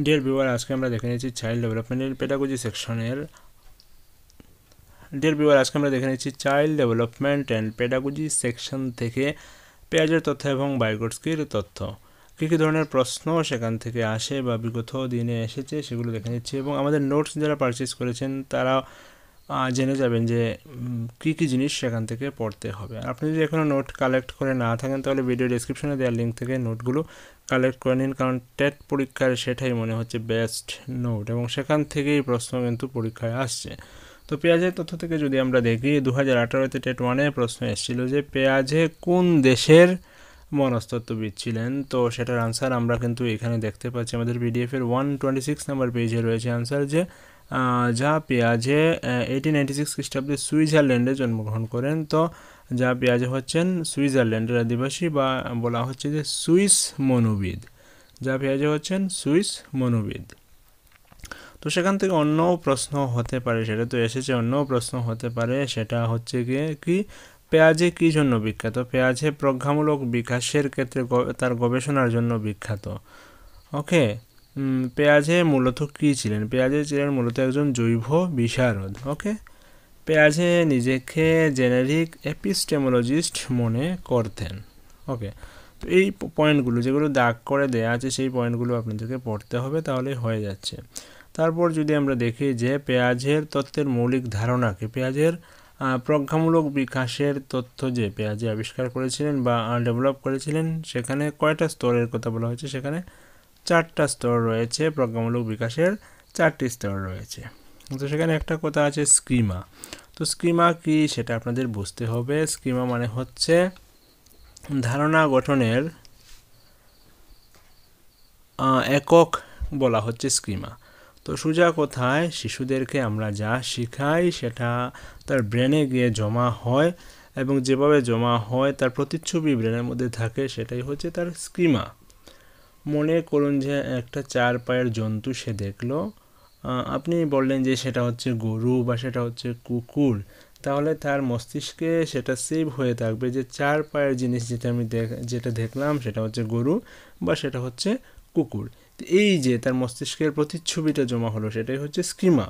Dear viewer, আজকে আমরা দেখে নিচ্ছি চাইল্ড ডেভেলপমেন্টের পেডাগজি সেকশনের child development and pedagogy section থেকে পেয়াজের তথ্য এবং ভাইগটস্কির তথ্য। কী কী ধরনের প্রশ্ন সেখান থেকে আসে বা বিগত দিনে এসেছে সেগুলো দেখে নিচ্ছি, এবং আমাদের নোটস যারা পারচেস করেছেন তারা জেনে যাবেন যে কী কী জিনিস সেখান থেকে পড়তে হবে। আপনি যদি এখনও নোট কালেক্ট করে না থাকেন তাহলে ভিডিও ডেসক্রিপশনে দেওয়ার লিঙ্ক থেকে নোটগুলো কালেক্ট করে নিন, কারণ টেট পরীক্ষার সেটাই মনে হচ্ছে বেস্ট নোট, এবং সেখান থেকেই প্রশ্ন কিন্তু পরীক্ষায় আসছে। তো পেঁয়াজের তথ্য থেকে যদি আমরা দেখি, 2018-তে টেট 1-এ প্রশ্ন এসেছিল যে পেঁয়াজে কোন দেশের মনস্তত্ত্ববিদ ছিলেন। তো সেটার আনসার আমরা কিন্তু এখানে দেখতে পাচ্ছি, আমাদের পিডিএফের 126 নাম্বার পেজে রয়েছে আনসার, যে যা পেঁয়াজে 1896 খ্রিস্টাব্দে সুইজারল্যান্ডে জন্মগ্রহণ করেন। তো যা পেঁয়াজে হচ্ছেন সুইজারল্যান্ডের আদিবাসী, বা বলা হচ্ছে যে সুইস মনোবিদ। যা পেঁয়াজে হচ্ছেন সুইস মনোবিদ। তো সেখান থেকে অন্য প্রশ্ন হতে পারে, সেটা তো এসেছে, অন্য প্রশ্ন হতে পারে, সেটা হচ্ছে গিয়ে কি পেঁয়াজে কী জন্য বিখ্যাত। পেঁয়াজে প্রজ্ঞামূলক বিকাশের ক্ষেত্রে তার গবেষণার জন্য বিখ্যাত। ওকে, পেঁয়াজে মূলত কী ছিলেন? পেঁয়াজে ছিলেন মূলত একজন জৈব বিশারদ। ওকে, পেঁয়াজে নিজেকে জেনেরিক এপিস্টেমোলজিস্ট মনে করতেন। ওকে, তো এই পয়েন্টগুলো যেগুলো দাগ করে দেওয়া আছে সেই পয়েন্টগুলো আপনাদেরকে পড়তে হবে, তাহলে হয়ে যাচ্ছে। তারপর যদি আমরা দেখি যে পেঁয়াজের তত্ত্বের মৌলিক ধারণাকে, পেঁয়াজের প্রজ্ঞামূলক বিকাশের তথ্য যে পেঁয়াজে আবিষ্কার করেছিলেন বা ডেভেলপ করেছিলেন, সেখানে কয়টা স্তরের কথা বলা হয়েছে? সেখানে 4টা স্তর রয়েছে, প্রজ্ঞামূলক বিকাশের 4টি স্তর রয়েছে। তো সেখানে একটা কথা আছে স্কিমা। তো স্কিমা কি সেটা আপনাদের বুঝতে হবে। স্কিমা মানে হচ্ছে ধারণা গঠনের একক বলা হচ্ছে স্কিমা। তো সোজা কথায় শিশুদেরকে আমরা যা শেখাই সেটা তার ব্রেনে গিয়ে জমা হয়, এবং যেভাবে জমা হয় তার প্রতিচ্ছবি ব্রেনের মধ্যে থাকে, সেটাই হচ্ছে তার স্কিমা। মনে করুন যে একটা 4 পায়ের জন্তু সে দেখলো, আপনি বললেন যে সেটা হচ্ছে গরু বা সেটা হচ্ছে কুকুর, তাহলে তার মস্তিষ্কে সেটা সেভ হয়ে থাকবে যে 4 পায়ের জিনিস যেটা দেখলাম সেটা হচ্ছে গরু বা সেটা হচ্ছে কুকুর। এই যে তার মস্তিষ্কের প্রতিচ্ছবিটা জমা হলো, সেটাই হচ্ছে স্কিমা।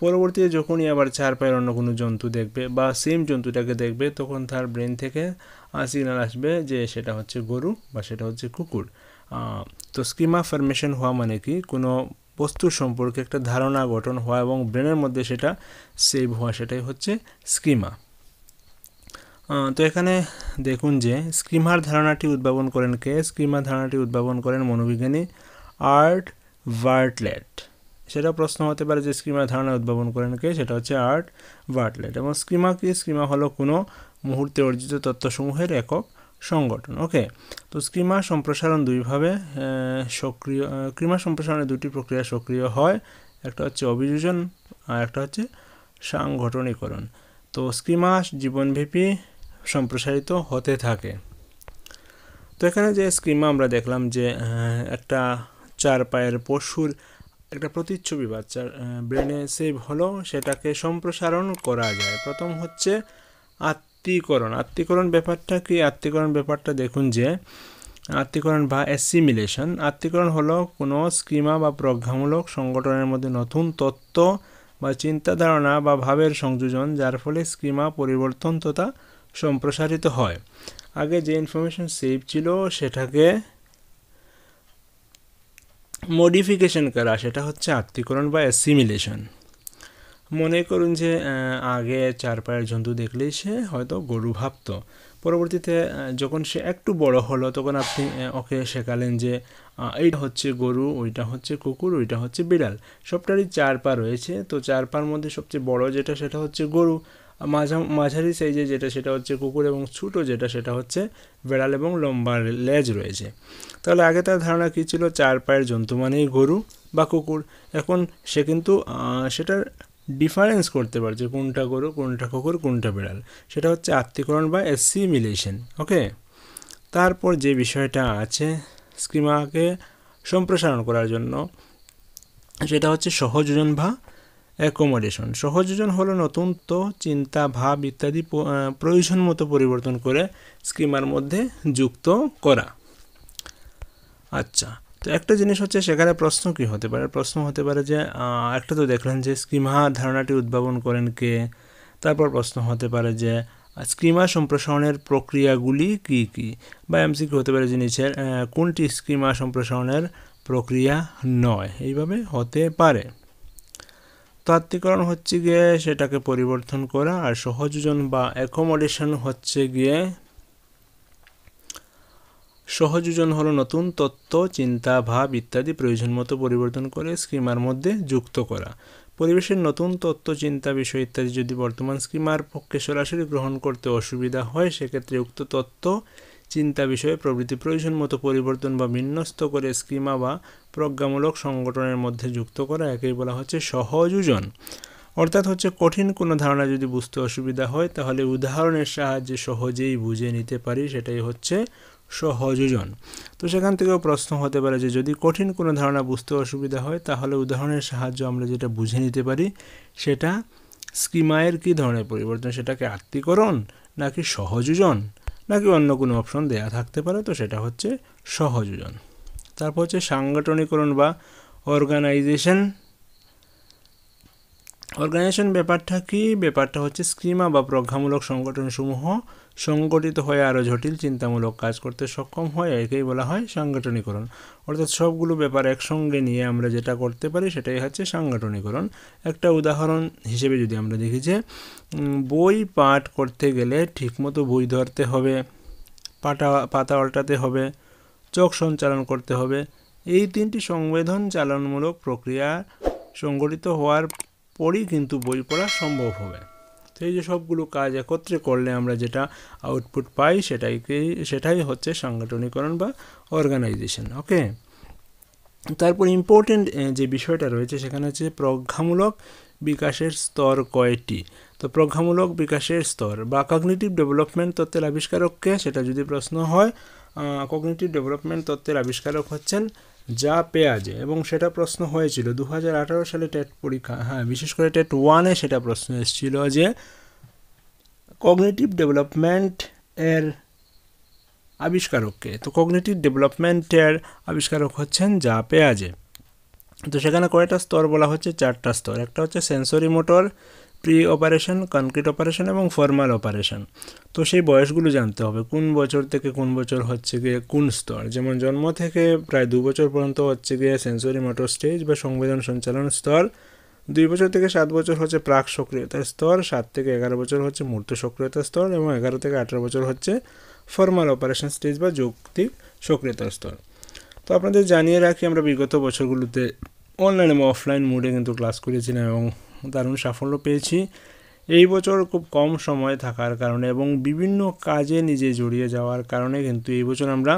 পরবর্তীতে যখনই আবার 4 পায়ের অন্য কোনো জন্তু দেখবে বা সেম জন্তুটাকে দেখবে, তখন তার ব্রেন থেকে সিগন্যাল আসবে যে সেটা হচ্ছে গরু বা সেটা হচ্ছে কুকুর। তো স্কিমা ফরমেশন হওয়া মানে কি? কোনো বস্তু সম্পর্কে একটা ধারণা গঠন হওয়া এবং ব্রেনের মধ্যে সেটা সেভ হওয়া, সেটাই হচ্ছে স্কিমা। তো এখানে দেখুন যে স্কিমার ধারণাটি উদ্ভাবন করেন কে? স্কিমার ধারণাটি উদ্ভাবন করেন মনোবিজ্ঞানী আর্ট বার্টলেট। সেটা প্রশ্ন হতে পারে যে স্কিমার ধারণা উদ্ভাবন করেন কে? সেটা হচ্ছে আর্ট বার্টলেট। এবং স্কিমা কি? স্কিমা হলো কোনো মুহূর্তে অর্জিত তত্ত্বসমূহের একক সংগঠন। ওকে, তো স্কিমা সম্প্রসারণ দুইভাবে সক্রিয়, স্কিমা সম্প্রসারণে দুটি প্রক্রিয়া সক্রিয় হয়, একটা হচ্ছে অভিযোজন আর একটা হচ্ছে সাংগঠনিকরণ। তো স্কিমা জীবনব্যাপী সম্প্রসারিত হতে থাকে। তো এখানে যে স্কিমা আমরা দেখলাম যে একটা 4 পায়ের পশুর একটা প্রতিচ্ছবি বাচ্চার ব্রেনে সেভ হলো, সেটাকে সম্প্রসারণ করা যায়। প্রথম হচ্ছে আত্মীকরণ। আত্মীকরণ ব্যাপারটা কি? আত্মীকরণ ব্যাপারটা দেখুন যে আত্মীকরণ বা অ্যাসিমিলেশন। আত্মীকরণ হলো কোনো স্কিমা বা প্রজ্ঞামূলক সংগঠনের মধ্যে নতুন তত্ত্ব বা চিন্তা ধারণা বা ভাবের সংযোজন, যার ফলে স্কিমা পরিবর্তন তথা সম্প্রসারিত হয়। আগে যে ইনফরমেশন সেভ ছিল সেটাকে মডিফিকেশন করা, সেটা হচ্ছে আত্মীকরণ বা অ্যাসিমিলেশন। মনে করুন যে আগে 4 পায়ের জন্তু দেখলেই সে হয়তো গরু ভাবত। পরবর্তীতে যখন সে একটু বড় হলো, তখন আপনি ওকে শেখালেন যে এইটা হচ্ছে গরু, ওইটা হচ্ছে কুকুর, ওইটা হচ্ছে বিড়াল। সবটারই 4 পা রয়েছে। তো 4 পার মধ্যে সবচেয়ে বড় যেটা সেটা হচ্ছে গরু, মাঝারি সাইজে যেটা সেটা হচ্ছে কুকুর, এবং ছোটো যেটা সেটা হচ্ছে বিড়াল, এবং লম্বা লেজ রয়েছে। তাহলে আগে তার ধারণা কী ছিল? 4 পায়ের জন্তু মানেই গরু বা কুকুর। এখন সে কিন্তু সেটার ডিফারেন্স করতে পারছে, কোনটা গরু, কোনটা কুকুর, কোনটা বিড়াল। সেটা হচ্ছে আত্মীকরণ বা অ্যাসিমিলেশন। ওকে, তারপর যে বিষয়টা আছে স্কিমাকে সম্প্রসারণ করার জন্য, সেটা হচ্ছে সহযোজন বা অ্যাকোমোডেশন। সহযোজন হলো নতুন তো চিন্তা, ভাব ইত্যাদি প্রয়োজন মতো পরিবর্তন করে স্কিমার মধ্যে যুক্ত করা। আচ্ছা, তো একটা জিনিস হচ্ছে সেখানে প্রশ্ন কি হতে পারে, প্রশ্ন হতে পারে যে একটা তো দেখলেন যে স্কিমা ধারণাটি উদ্ভাবন করেন কে, তারপর প্রশ্ন হতে পারে যে স্কিমা সম্প্রসারণের প্রক্রিয়াগুলি কি কি, বা এমসিকিউ হতে পারে জিনিসের কোনটি স্কিমা সম্প্রসারণের প্রক্রিয়া নয়, এইভাবে হতে পারে। তাত্ত্বিকরণ হচ্ছে গিয়ে সেটাকে পরিবর্তন করা, আর সহযোজন বা অ্যাকোমোডেশন হচ্ছে গিয়ে সহযোজন হলো নতুন তত্ত্ব, চিন্তা, ভাব ইত্যাদি প্রয়োজন মতো পরিবর্তন করে স্কিমার মধ্যে যুক্ত করা। পরিবেশের নতুন তত্ত্ব, চিন্তা, বিষয় ইত্যাদি যদি বর্তমান স্কিমার পক্ষে সরাসরি গ্রহণ করতে অসুবিধা হয়, সেক্ষেত্রে উক্ত তত্ত্ব, চিন্তা, বিষয়ে প্রভৃতি প্রয়োজন মতো পরিবর্তন বা বিন্যস্ত করে স্কিমা বা প্রজ্ঞামূলক সংগঠনের মধ্যে যুক্ত করা, একেই বলা হচ্ছে সহযোজন। অর্থাৎ হচ্ছে কঠিন কোনো ধারণা যদি বুঝতে অসুবিধা হয় তাহলে উদাহরণের সাহায্যে সহজেই বুঝে নিতে পারি, সেটাই হচ্ছে সহযোজন। তো সেখান থেকেও প্রশ্ন হতে পারে যে যদি কঠিন কোনো ধারণা বুঝতে অসুবিধা হয় তাহলে উদাহরণের সাহায্যে আমরা যেটা বুঝে নিতে পারি সেটা স্কিমায়ের কী ধরনের পরিবর্তন, সেটাকে আত্তীকরণ নাকি সহযোজন নাকি অন্য কোনো অপশন দেয়া থাকতে পারে, তো সেটা হচ্ছে সহযোজন। তারপর হচ্ছে সাংগঠনিকরণ বা অর্গানাইজেশন। অর্গানাইজেশন ব্যাপারটা কি, ব্যাপারটা হচ্ছে স্কিমা বা প্রজ্ঞামূলক সংগঠনসমূহ সংগঠিত হয়ে আরও জটিল চিন্তামূলক কাজ করতে সক্ষম হয়, একেই বলা হয় সাংগঠনিকরণ। অর্থাৎ সবগুলো ব্যাপার একসঙ্গে নিয়ে আমরা যেটা করতে পারি সেটাই হচ্ছে সাংগঠনিকরণ। একটা উদাহরণ হিসেবে যদি আমরা দেখি যে বই পাঠ করতে গেলে ঠিকমতো বই ধরতে হবে, পাতা উল্টাতে হবে, চোখ সঞ্চালন করতে হবে, এই তিনটি সংবেদন চালনমূলক প্রক্রিয়া সংগঠিত হওয়ার পরই কিন্তু বই পড়া সম্ভব হবে। তো এই যে সবগুলো কাজ একত্রে করলে আমরা যেটা আউটপুট পাই সেটাই হচ্ছে সাংগঠনিকরণ বা অর্গানাইজেশন। ওকে, তারপর ইম্পর্টেন্ট যে বিষয়টা রয়েছে সেখানে হচ্ছে প্রজ্ঞামূলক বিকাশের স্তর কয়টি। তো প্রজ্ঞামূলক বিকাশের স্তর বা কগনিটিভ ডেভেলপমেন্ট তত্ত্বের আবিষ্কারককে, সেটা যদি প্রশ্ন হয়, কগনিটিভ ডেভেলপমেন্ট তত্ত্বের আবিষ্কারক হচ্ছেন যা পেয়াজে, এবং সেটা প্রশ্ন হয়েছিল 2018 সালে টেট পরীক্ষা, হ্যাঁ বিশেষ করে টেট 1-এ সেটা প্রশ্ন এসেছিল যে কগনিটিভ ডেভেলপমেন্ট এর আবিষ্কারককে। তো কগনিটিভ ডেভেলপমেন্টের আবিষ্কারক হচ্ছেন যা পেয়াজে। তো সেখানে কয়টা স্তর বলা হচ্ছে, 4টা স্তর। একটা হচ্ছে sensory motor, pre operation, concrete operation এবং ফর্মাল অপারেশন। তো সেই বয়সগুলো জানতে হবে, কোন বছর থেকে কোন বছর হচ্ছে গিয়ে কোন স্তর। যেমন জন্ম থেকে প্রায় 2 বছর পর্যন্ত হচ্ছে গিয়ে সেন্সরি মোটর স্টেজ বা সংবেদন সঞ্চালন স্তর, 2 বছর থেকে 7 বছর হচ্ছে প্রাক সক্রিয়তার স্তর, 7 থেকে 11 বছর হচ্ছে মূর্ত সক্রিয়তার স্তর, এবং 11 থেকে 18 বছর হচ্ছে ফর্মাল অপারেশন স্টেজ বা যৌক্তিক সক্রিয়তার স্তর। তো আপনাদের জানিয়ে রাখি, আমরা বিগত বছরগুলোতে অনলাইন এবং অফলাইন মোডে কিন্তু ক্লাস করেছিলাম এবং দারুণ সাফল্য পেয়েছি। এই বছর খুব কম সময় থাকার কারণে এবং বিভিন্ন কাজে নিজে জড়িয়ে যাওয়ার কারণে কিন্তু এই বছর আমরা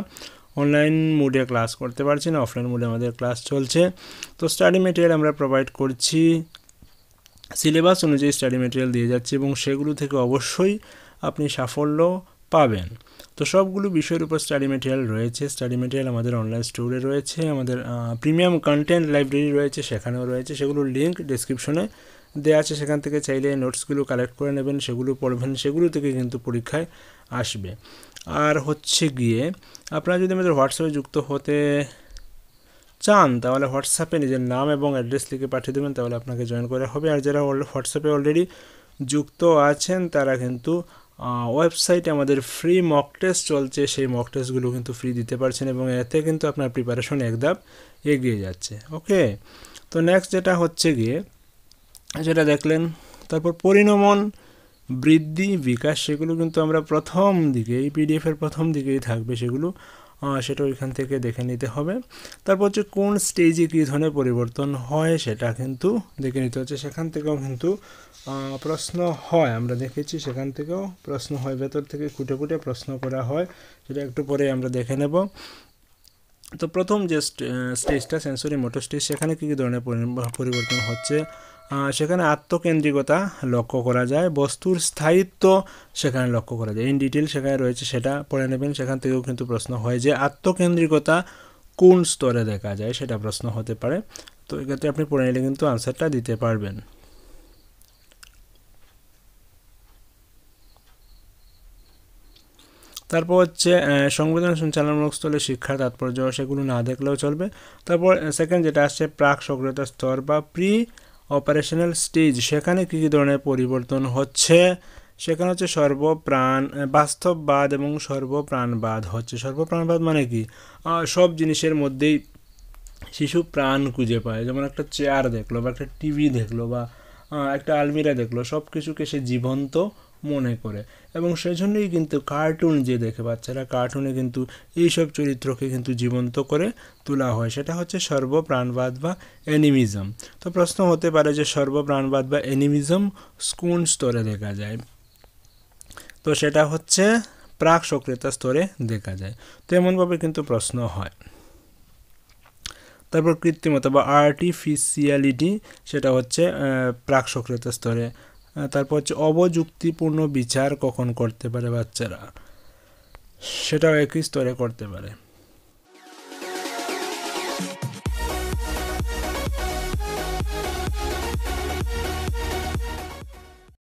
অনলাইন মোডে ক্লাস করতে পারছি না, অফলাইন মোডে আমাদের ক্লাস চলছে। তো স্টাডি মেটেরিয়াল আমরা প্রোভাইড করছি, সিলেবাস অনুযায়ী স্টাডি মেটেরিয়াল দিয়ে যাচ্ছি এবং সেগুলো থেকে অবশ্যই আপনি সাফল্য পাবেন। তো সবগুলো বিষয়ের উপর স্টাডি মেটেরিয়াল রয়েছে। স্টাডি মেটেরিয়াল আমাদের অনলাইন স্টোরে রয়েছে, আমাদের প্রিমিয়াম কন্টেন্ট লাইব্রেরি রয়েছে, সেখানেও রয়েছে। সেগুলোর লিঙ্ক ডেসক্রিপশনে দেওয়া আছে, সেখান থেকে চাইলে নোটসগুলো কালেক্ট করে নেবেন, সেগুলো পড়বেন, সেগুলো থেকে কিন্তু পরীক্ষায় আসবে। আর হচ্ছে গিয়ে আপনারা যদি আমাদের হোয়াটসঅ্যাপে যুক্ত হতে চান তাহলে হোয়াটসঅ্যাপে নিজের নাম এবং অ্যাড্রেস লিখে পাঠিয়ে দেবেন, তাহলে আপনাকে জয়েন করা হবে। আর যারা হোয়াটসঅ্যাপে অলরেডি যুক্ত আছেন তারা কিন্তু ওয়েবসাইটে আমাদের ফ্রি মক টেস্ট চলছে, সেই মক টেস্টগুলো কিন্তু ফ্রি দিতে পারছেন এবং এতে কিন্তু আপনার প্রিপারেশন একধাপ এগিয়ে যাচ্ছে। ওকে, তো নেক্সট যেটা হচ্ছে গিয়ে যেটা দেখলেন, তারপর পরিণমন, বৃদ্ধি, বিকাশ, সেগুলো কিন্তু আমরা প্রথম দিকে এই পিডিএফের প্রথম দিকেই থাকবে, সেগুলো সেটা ওইখান থেকে দেখে নিতে হবে। তারপর হচ্ছে কোন স্টেজে কী ধরনের পরিবর্তন হয় সেটা কিন্তু দেখে নিতে হচ্ছে, সেখান থেকেও কিন্তু প্রশ্ন হয়, আমরা দেখেছি সেখান থেকেও প্রশ্ন হয়, ভেতর থেকে খুঁটে খুঁটে প্রশ্ন করা হয়, সেটা একটু পরে আমরা দেখে নেব। তো প্রথম যে স্টেজটা সেন্সরি মোটর স্টেজ, সেখানে কী কী ধরনের পরিবর্তন হচ্ছে, সেখানে আত্মকেন্দ্রিকতা লক্ষ্য করা যায়, বস্তুর স্থায়িত্ব সেখানে লক্ষ্য করা যায়, ইন ডিটেল সেখানে রয়েছে, সেটা পড়ে নেবেন। সেখান থেকেও কিন্তু প্রশ্ন হয় যে আত্মকেন্দ্রিকতা কোন স্তরে দেখা যায়, সেটা প্রশ্ন হতে পারে। তো এক্ষেত্রে আপনি পড়ে নিলে কিন্তু আনসারটা দিতে পারবেন। তারপর হচ্ছে সংবেদন সঞ্চালনমূলক স্থলে শিক্ষার তাৎপর্য, সেগুলো না দেখলেও চলবে। তারপর সেকেন্ড যেটা আসছে প্রাক সক্রিয়তা স্তর বা প্রি অপারেশনাল স্টেজ, সেখানে কী কী ধরনের পরিবর্তন হচ্ছে, সেখানে হচ্ছে সর্বপ্রাণ বাস্তববাদ এবং সর্বপ্রাণবাদ হচ্ছে। সর্বপ্রাণবাদ মানে কি, সব জিনিসের মধ্যেই শিশু প্রাণ খুঁজে পায়, যেমন একটা চেয়ার দেখলো বা একটা টিভি দেখলো বা একটা আলমিরা দেখলো, সব কিছুকে সে জীবন্ত মনে করে, এবং সেজন্যই কিন্তু কার্টুন যে দেখে বাচ্চারা, কার্টুনে কিন্তু এইসব চরিত্রকে কিন্তু জীবন্ত করে তোলা হয়, সেটা হচ্ছে সর্বপ্রাণবাদ বা অ্যানিমিজম। তো প্রশ্ন হতে পারে যে সর্বপ্রাণবাদ বা অ্যানিমিজম কোন স্তরে দেখা যায়, তো সেটা হচ্ছে প্রাক সক্রিয়তা স্তরে দেখা যায়। তো এমনভাবে কিন্তু প্রশ্ন হয়। তারপর কৃত্রিমতা বা আর্টিফিশিয়ালিটি, সেটা হচ্ছে প্রাক সক্রিয়তা স্তরে। তারপর হচ্ছে অবযুক্তিপূর্ণ বিচার কখন করতে পারে বাচ্চারা, সেটাও একই স্তরে করতে পারে।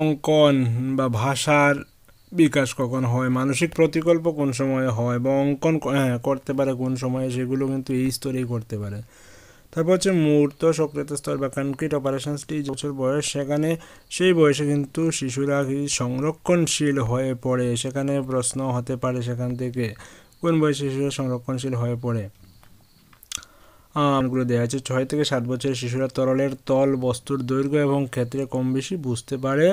অঙ্কন বা ভাষার বিকাশ কখন হয়, মানসিক প্রতিকল্প কোন সময়ে হয়, বা অঙ্কন করতে পারে কোন সময়ে, সেগুলো কিন্তু এই স্তরেই করতে পারে। তারপর হচ্ছে মূর্ত সক্রিয়তা স্তর বা কনক্রিট অপারেশন স্টেজ, বছর বয়স, সেখানে সেই বয়সে কিন্তু শিশুরা সংরক্ষণশীল হয়ে পড়ে, সেখানে প্রশ্ন হতে পারে সেখান থেকে কোন বয়সে শিশুরা সংরক্ষণশীল হয়ে পড়ে। গুলো দেওয়া আছে 6 থেকে 7 বছরের শিশুরা তরলের তল বস্তুর দৈর্ঘ্য এবং ক্ষেত্রে কম বেশি বুঝতে পারে।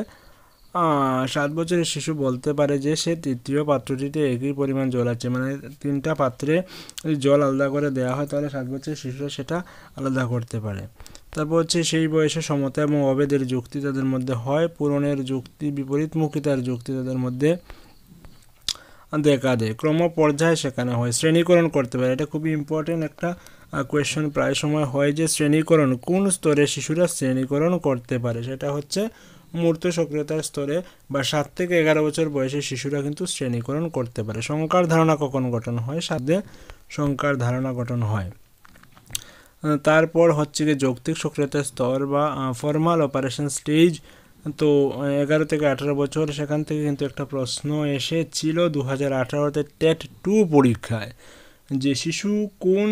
7 বছরের শিশু বলতে পারে যে সে তৃতীয় পাত্রটিতে একই পরিমাণ জল আছে, মানে 3টা পাত্রে যদি জল আলাদা করে দেওয়া হয় তাহলে 7 বছরের শিশুরা সেটা আলাদা করতে পারে। তারপর হচ্ছে সেই বয়সে সমতা এবং অভেদের যুক্তি তাদের মধ্যে হয়, পূরণের যুক্তি, বিপরীতমুখিতার যুক্তি তাদের মধ্যে দেখা দেয়, ক্রম পর্যায়ে শেখানো হয়, শ্রেণীকরণ করতে পারে। এটা খুবই ইম্পর্টেন্ট একটা কোয়েশ্চেন প্রায় সময় হয় যে শ্রেণীকরণ কোন স্তরে শিশুরা শ্রেণীকরণ করতে পারে, সেটা হচ্ছে মূর্ত সক্রিয়তার স্তরে বা 7 থেকে 11 বছর বয়সে শিশুরা কিন্তু শ্রেণীকরণ করতে পারে। সংখ্যার ধারণা কখন গঠন হয়, সাথে সংখ্যার ধারণা গঠন হয়। তারপর হচ্ছে গিয়ে যৌক্তিক সক্রিয়তার স্তর বা ফর্মাল অপারেশন স্টেজ, তো 11 থেকে 18 বছর, সেখান থেকে কিন্তু একটা প্রশ্ন এসেছিল 2018-তে TET 2 পরীক্ষায়, যে শিশু কোন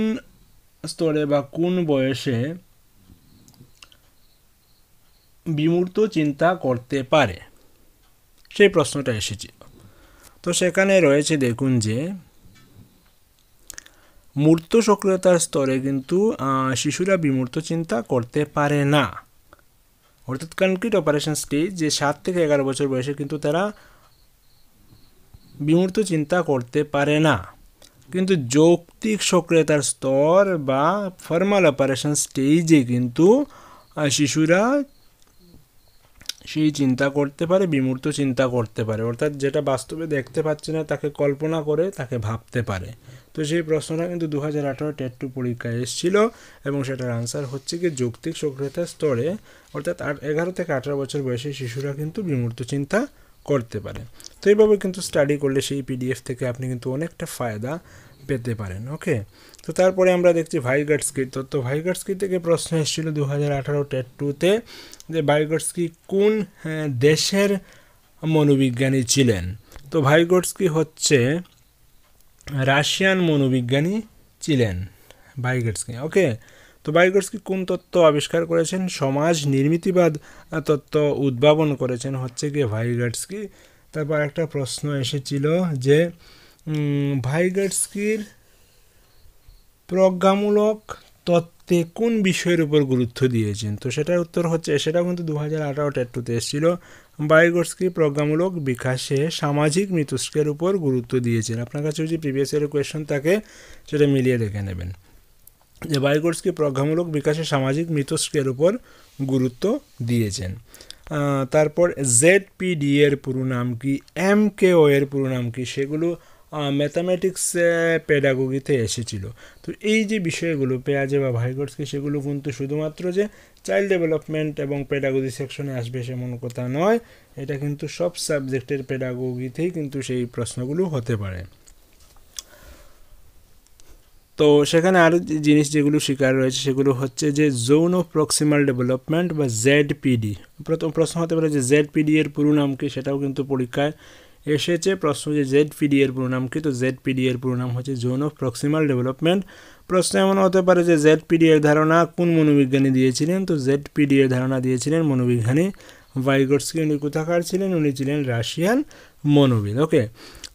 স্তরে বা কোন বয়সে বিমূর্ত চিন্তা করতে পারে, সেই প্রশ্নটা এসেছিল। তো সেখানে রয়েছে দেখুন যে মূর্ত সক্রিয়তার স্তরে কিন্তু শিশুরা বিমূর্ত চিন্তা করতে পারে না, অর্থাৎ কনক্রিট অপারেশন স্টেজ যে 7 থেকে 11 বছর বয়সে কিন্তু তারা বিমূর্ত চিন্তা করতে পারে না, কিন্তু যৌক্তিক সক্রিয়তার স্তর বা ফর্মাল অপারেশন স্টেজে কিন্তু শিশুরা সেই চিন্তা করতে পারে, বিমূর্ত চিন্তা করতে পারে, অর্থাৎ যেটা বাস্তবে দেখতে পাচ্ছে না তাকে কল্পনা করে তাকে ভাবতে পারে। তো সেই প্রশ্নটা কিন্তু 2018 TET 2 পরীক্ষায় এসেছিল, এবং সেটার আনসার হচ্ছে কি যৌক্তিক সক্রিয়তার স্তরে, অর্থাৎ 11 থেকে 18 বছর বয়সী শিশুরা কিন্তু বিমূর্ত চিন্তা করতে পারে। তো এইভাবে কিন্তু স্টাডি করলে সেই PDF থেকে আপনি কিন্তু অনেকটা ফায়দা পেতে পারেন। ওকে, তো তারপরে আমরা দেখছি ভাইগটস্কির তত্ত্ব। ভাইগটস্কি থেকে প্রশ্ন এসেছিল 2018 TET 2-তে যে ভাইগটস্কি কোন দেশের মনোবিজ্ঞানী ছিলেন। তো ভাইগটস্কি হচ্ছে রাশিয়ান মনোবিজ্ঞানী ছিলেন ভাইগটস্কি। ওকে, তো ভাইগটস্কি কোন তত্ত্ব আবিষ্কার করেছেন, সমাজ নির্মিতিবাদ তত্ত্ব উদ্ভাবন করেছেন হচ্ছে গিয়ে ভাইগটস্কি। তারপর একটা প্রশ্ন এসেছিল যে ভাইগটস্কির প্রজ্ঞামূলক তত্ত্বে কোন বিষয়ের উপর গুরুত্ব দিয়েছেন, তো সেটার উত্তর হচ্ছে, সেটাও কিন্তু 2018 TET 2-তে এসেছিল, ভাইগটস্কি প্রজ্ঞামূলক বিকাশে সামাজিক মিথস্ক্রিয়ার উপর গুরুত্ব দিয়েছেন। আপনার কাছে যদি প্রিভিয়াস ইয়ারের কোয়েশ্চেন থাকে সেটা মিলিয়ে দেখে নেবেন যে ভাইগটস্কি প্রজ্ঞামূলক বিকাশে সামাজিক মিথস্ক্রিয়ার উপর গুরুত্ব দিয়েছেন। তারপর ZPD এর পুরো নাম কি, MKO এর পুরো নাম কি, সেগুলো ম্যাথামেটিক্স পেডাগোগিতে এসেছিল। তো এই যে বিষয়গুলো পেয়াজে বা ভাইগটস্কি, সেগুলো কিন্তু শুধুমাত্র যে চাইল্ড ডেভেলপমেন্ট এবং পেডাগোজি সেকশনে আসবে সেমন কথা নয়, এটা কিন্তু সব সাবজেক্টের পেডাগোগিতেই কিন্তু সেই প্রশ্নগুলো হতে পারে। তো সেখানে আরও জিনিস যেগুলো শিকার রয়েছে সেগুলো হচ্ছে যে জোন অফ প্রক্সিমাল ডেভেলপমেন্ট বা ZPD, প্রথম প্রশ্ন হতে পারে যে ZPD এর পুরো নাম কি, সেটাও কিন্তু পরীক্ষায় এসেছে প্রশ্ন যে জেডপিডি এর পুরো নাম কি, তো জেডপিডি এর পুরো নাম হচ্ছে জোন অফ প্রক্সিমাল ডেভেলপমেন্ট। প্রশ্ন এমন হতে পারে যে জেডপিডি এর ধারণা কোন মনোবিজ্ঞানী দিয়েছিলেন, তো জেডপিডি এর ধারণা দিয়েছিলেন মনোবিজ্ঞানী ভাইগটস্কি। উনি কোথাকার ছিলেন, উনি ছিলেন রাশিয়ান মনোবিদ। ওকে,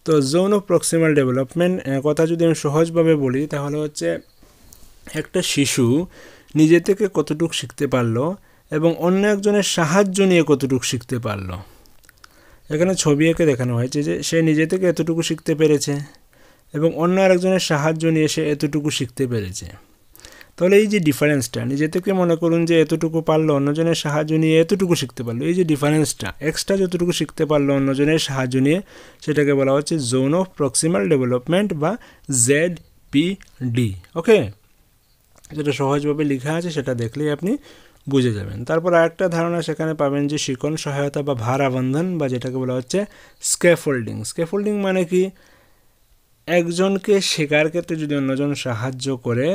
তো জোন অফ প্রক্সিমাল ডেভেলপমেন্ট কথা যদি আমি সহজভাবে বলি তাহলে হচ্ছে একটা শিশু নিজে থেকে কতটুকু শিখতে পারলো এবং অন্য একজনের সাহায্য নিয়ে কতটুকু শিখতে পারলো। এখানে ছবি এঁকে দেখানো হয়েছে যে সে নিজে থেকে এতটুকু শিখতে পেরেছে এবং অন্য আরেকজনের সাহায্য নিয়ে সে এতটুকু শিখতে পেরেছে। তাহলে এই যে ডিফারেন্সটা, নিজে থেকে মনে করুন যে এতটুকু পারলো, অন্যজনের সাহায্য নিয়ে এতটুকু শিখতে পারলো, এই যে ডিফারেন্সটা, এক্সট্রা যতটুকু শিখতে পারলো অন্যজনের সাহায্য নিয়ে, সেটাকে বলা হচ্ছে জোন অফ প্রক্সিমাল ডেভেলপমেন্ট বা জেডপিডি। ওকে, যেটা সহজভাবে লেখা আছে সেটা দেখলেই আপনি বুঝে যাবেন। তারপর আরেকটা ধারণা সেখানে পাবেন যে শিকন সহায়তা বা ভারাবন্ধন, বা যেটাকে বলা হচ্ছে স্ক্যাফোল্ডিং। স্ক্যাফোল্ডিং মানে কি, একজনকে শেখার ক্ষেত্রে যদি অন্যজন সাহায্য করে,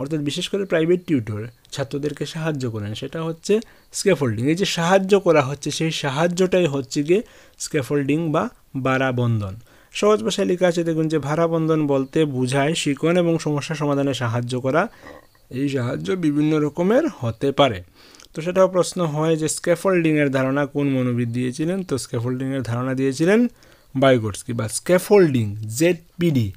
অর্থাৎ বিশেষ করে প্রাইভেট টিউটর ছাত্রদেরকে সাহায্য করেন, সেটা হচ্ছে স্ক্যাফোল্ডিং। এই যে সাহায্য করা হচ্ছে সেই সাহায্যটাই হচ্ছে গিয়ে স্ক্যাফোল্ডিং বা ভারাবন্ধন। সহজ ভাষায় লেখা আছে দেখুন যে ভারাবন্ধন বলতে বোঝায় শিকন এবং সমস্যা সমাধানে সাহায্য করা। এই সাহায্য বিভিন্ন রকমের হতে পারে। তো সেটাও প্রশ্ন হয় যে স্ক্যাফোল্ডিংয়ের ধারণা কোন মনোবিদ দিয়েছিলেন, তো স্ক্যাফোল্ডিংয়ের ধারণা দিয়েছিলেন ভাইগটস্কি। বা স্ক্যাফোল্ডিং, জেডপিডি,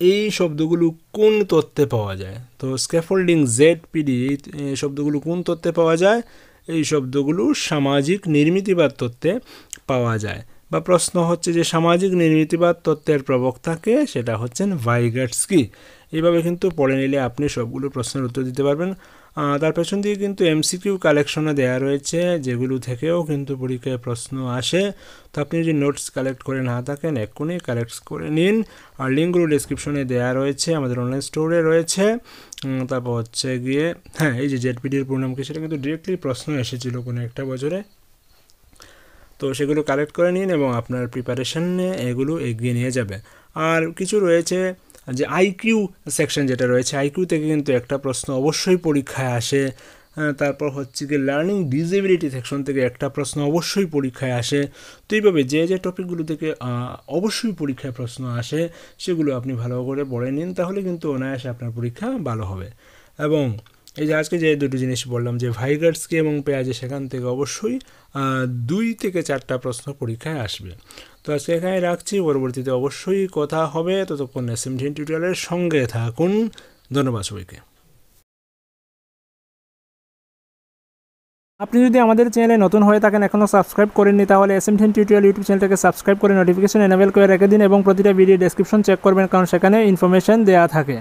এই শব্দগুলো কোন তত্ত্বে পাওয়া যায়, তো স্ক্যাফোল্ডিং, জেডপিডি এই শব্দগুলো কোন তত্ত্বে পাওয়া যায়, এই শব্দগুলো সামাজিক নির্মিতিবাদ তত্ত্বে পাওয়া যায়। বা প্রশ্ন হচ্ছে যে সামাজিক নির্মিতিবাদ তত্ত্বের প্রবক্তাকে, সেটা হচ্ছেন ভাইগটস্কি। এইভাবে কিন্তু পড়ে নিলে আপনি সবগুলো প্রশ্নের উত্তর দিতে পারবেন। তার পেছন দিয়ে কিন্তু এমসিকিউ কালেকশনে দেওয়া রয়েছে, যেগুলো থেকেও কিন্তু পরীক্ষায় প্রশ্ন আসে। তো আপনি যদি নোটস কালেক্ট করে না থাকেন এক্ষুনি কালেক্ট করে নিন, আর লিঙ্কগুলো ডিসক্রিপশনে দেওয়া রয়েছে, আমাদের অনলাইন স্টোরে রয়েছে। তারপর হচ্ছে গিয়ে হ্যাঁ, এই যে জেডপিডির পূর্ণাম কি, সেটা কিন্তু ডিরেক্টলি প্রশ্ন এসেছিল কোনো একটা বছরে। তো সেগুলো কালেক্ট করে নিন এবং আপনার প্রিপারেশনে এগুলো এগিয়ে নিয়ে যাবে। আর কিছু রয়েছে যে আইকিউ সেকশন যেটা রয়েছে, আইকিউ থেকে কিন্তু একটা প্রশ্ন অবশ্যই পরীক্ষায় আসে। তারপর হচ্ছে কি লার্নিং ডিসেবিলিটি সেকশন থেকে একটা প্রশ্ন অবশ্যই পরীক্ষায় আসে। তো এইভাবে যে যে টপিকগুলো থেকে অবশ্যই পরীক্ষায় প্রশ্ন আসে সেগুলো আপনি ভালো করে পড়ে নিন, তাহলে কিন্তু অনায়াসে আপনার পরীক্ষা ভালো হবে। এবং এই যে আজকে যে দুটো জিনিস বললাম যে ভাইগটস্কি এবং পেয়াজে, সেখান থেকে অবশ্যই 2 থেকে 4টা প্রশ্ন পরীক্ষায় আসবে। তো আজকে এখানে রাখছি, পরবর্তীতে অবশ্যই কথা হবে। ততক্ষণ SMDN টিউটোরিয়ালের সঙ্গে থাকুন। ধন্যবাদ সবাইকে। আপনি যদি আমাদের চ্যানেলে নতুন হয়ে থাকেন, এখনও সাবস্ক্রাইব করেননি, তাহলে SMDN টিউটোরিয়াল ইউটিউব চ্যানেলটাকে সাবস্ক্রাইব করে নোটিফিকেশন এনেবল করে রেখে দিন এবং প্রতিটা ভিডিও ডেসক্রিপশন চেক করবেন, কারণ সেখানে ইনফরমেশন দেওয়া থাকে।